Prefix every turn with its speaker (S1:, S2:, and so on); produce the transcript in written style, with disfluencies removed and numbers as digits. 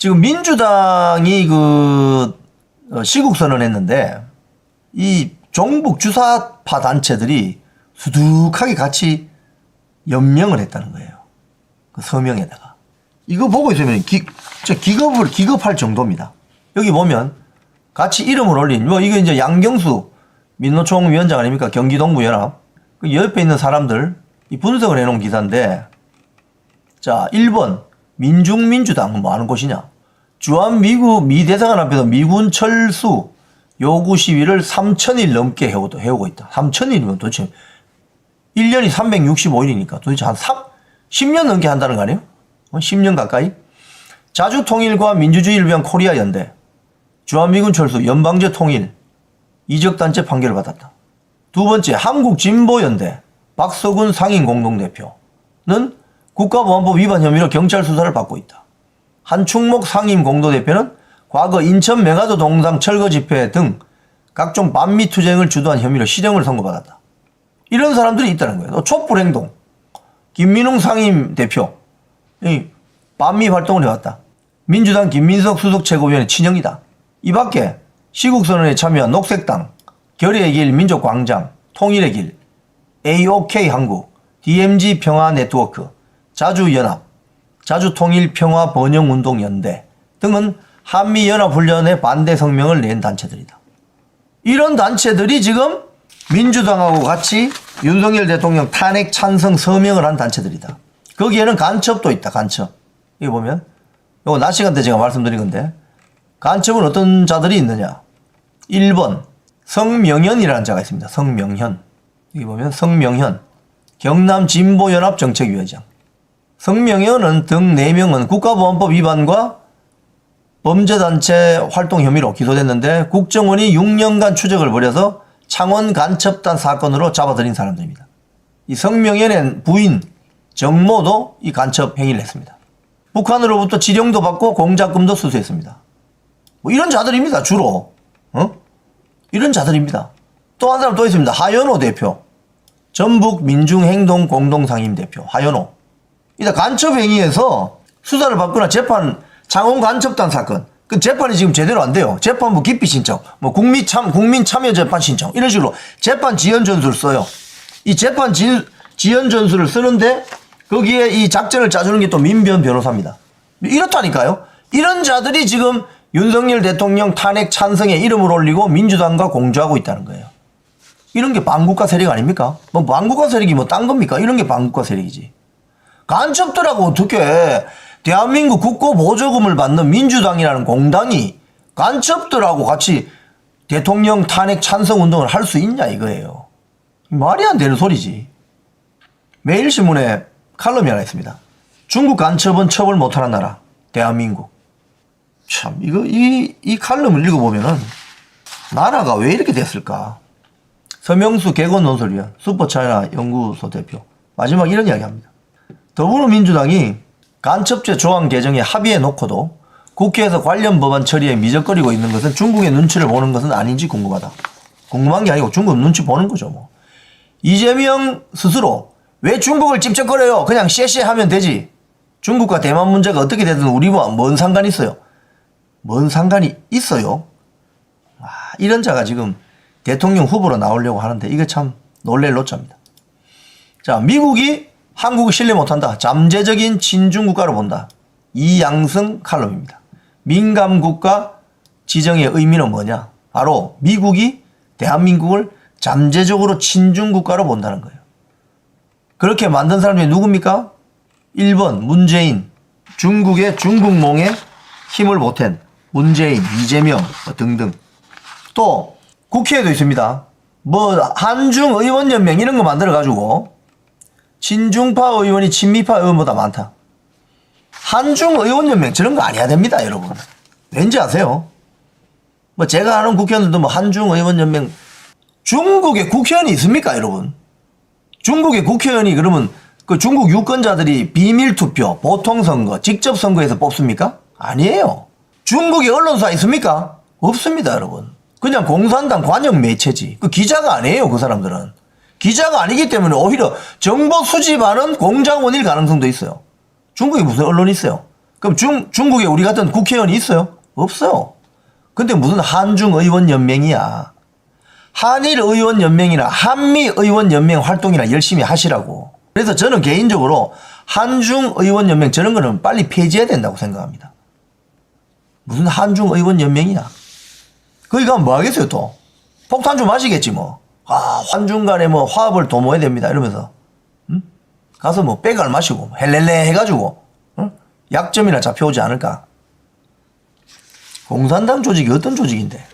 S1: 지금 민주당이 시국선언 했는데 이 종북 주사파 단체들이 수두하게 같이 연명을 했다는 거예요. 그 서명에다가. 이거 보고 있으면 기겁할 정도입니다. 여기 보면 같이 이름을 올린, 이게 이제 양경수 민노총 위원장 아닙니까? 경기동부 연합. 그 옆에 있는 사람들, 이 분석을 해놓은 기사인데, 자, 1번, 민중민주당, 뭐 하는 곳이냐? 주한미군 미 대사관 앞에서 미군 철수 요구 시위를 3,000일 넘게 해오고 있다. 3,000일이면 도대체 1년이 365일이니까 도대체 한 10년 넘게 한다는 거 아니에요? 10년 가까이? 자주통일과 민주주의를 위한 코리아 연대, 주한미군 철수, 연방제 통일, 이적단체 판결을 받았다. 두 번째, 한국진보연대, 박서군 상임 공동대표는 국가보안법 위반 혐의로 경찰 수사를 받고 있다. 한충목 상임 공동대표는 과거 인천 메가더 동상 철거 집회 등 각종 반미 투쟁을 주도한 혐의로 실형을 선고받았다. 이런 사람들이 있다는 거예요. 또 촛불행동, 김민웅 상임 대표, 반미 활동을 해왔다. 민주당 김민석 수석 최고위원의 친형이다. 이 밖에 시국선언에 참여한 녹색당, 결의의 길 민족광장, 통일의 길, AOK 한국, DMZ 평화네트워크, 자주연합, 자주통일평화번영운동연대 등은 한미연합훈련에 반대 성명을 낸 단체들이다. 이런 단체들이 지금 민주당하고 같이 윤석열 대통령 탄핵 찬성 서명을 한 단체들이다. 거기에는 간첩도 있다. 간첩. 이거 보면 이거 낮 시간 때 제가 말씀드린 건데, 간첩은 어떤 자들이 있느냐. 1번 성명현이라는 자가 있습니다. 성명현. 여기 보면 성명현, 경남진보연합 정책위원장. 성명현은 등 4명은 국가보안법 위반과 범죄단체 활동 혐의로 기소됐는데 국정원이 6년간 추적을 벌여서 창원 간첩단 사건으로 잡아들인 사람들입니다. 이 성명현의 부인 정모도 이 간첩 행위를 했습니다. 북한으로부터 지령도 받고 공작금도 수수했습니다. 뭐 이런 자들입니다. 주로. 이런 자들입니다. 또 한 사람 또 있습니다. 하연호 대표. 전북 민중행동공동상임 대표. 하연호. 이다 간첩 행위에서 수사를 받거나 재판, 창원 간첩단 사건. 그 재판이 지금 제대로 안 돼요. 재판부 기피 신청, 국민 참여 재판 신청. 이런 식으로 재판 지연 전술을 써요. 이 재판 지연 전술을 쓰는데 거기에 이 작전을 짜주는 게 또 민변 변호사입니다. 이렇다니까요. 이런 자들이 지금 윤석열 대통령 탄핵 찬성에 이름을 올리고 민주당과 공조하고 있다는 거예요. 이런 게 반국가 세력 아닙니까? 반국가 세력이 딴 겁니까? 이런 게 반국가 세력이지. 간첩들하고 어떻게 대한민국 국고보조금을 받는 민주당이라는 공당이 간첩들하고 같이 대통령 탄핵 찬성 운동을 할 수 있냐 이거예요. 말이 안 되는 소리지. 매일신문에 칼럼이 하나 있습니다. 중국 간첩은 처벌 못하는 나라, 대한민국. 참, 이 칼럼을 읽어보면은 나라가 왜 이렇게 됐을까? 서명수 개건논설위원, 슈퍼차이나 연구소 대표. 마지막 이런 이야기 합니다. 더불어민주당이 간첩죄 조항 개정에 합의해 놓고도 국회에서 관련 법안 처리에 미적거리고 있는 것은 중국의 눈치를 보는 것은 아닌지 궁금하다. 궁금한 게 아니고 중국 눈치 보는 거죠, 뭐. 이재명 스스로 왜 중국을 찝쩍거려요? 그냥 쎄쎄하면 되지. 중국과 대만 문제가 어떻게 되든 우리와 뭔 상관이 있어요? 뭔 상관이 있어요? 이런 자가 지금 대통령 후보로 나오려고 하는데 이게 참 놀랄 노자입니다. 자, 미국이 한국을 신뢰 못한다. 잠재적인 친중국가로 본다. 이양승 칼럼입니다. 민감국가 지정의 의미는 뭐냐? 바로 미국이 대한민국을 잠재적으로 친중국가로 본다는 거예요. 그렇게 만든 사람이 누굽니까? 1번 문재인, 중국의 중국몽에 힘을 보탠 문재인, 이재명 등등. 또 국회에도 있습니다. 한중의원연맹 이런 거 만들어가지고 친중파 의원이 친미파 의원보다 많다. 한중의원연맹 저런 거 아니야 됩니다, 여러분. 왠지 아세요? 제가 아는 국회의원들도 한중의원연맹, 중국에 국회의원이 있습니까, 여러분? 중국의 국회의원이 그러면 그 중국 유권자들이 비밀투표, 보통선거, 직접선거에서 뽑습니까? 아니에요. 중국에 언론사 있습니까? 없습니다, 여러분. 그냥 공산당 관영 매체지. 그 기자가 아니에요, 그 사람들은. 기자가 아니기 때문에 오히려 정보 수집하는 공작원일 가능성도 있어요. 중국에 무슨 언론이 있어요? 그럼 중국에 우리 같은 국회의원이 있어요? 없어요. 근데 무슨 한중의원연맹이야. 한일의원연맹이나 한미의원연맹 활동이나 열심히 하시라고. 그래서 저는 개인적으로 한중의원연맹 저런 거는 빨리 폐지해야 된다고 생각합니다. 무슨 한중의원연맹이냐. 거기 가면 뭐 하겠어요 또. 폭탄 좀 마시겠지 뭐. 아 환중 간에 뭐 화합을 도모해야 됩니다 이러면서. 응? 가서 뭐 빼갈 마시고 헬렐레 해가지고 응? 약점이나 잡혀오지 않을까. 공산당 조직이 어떤 조직인데.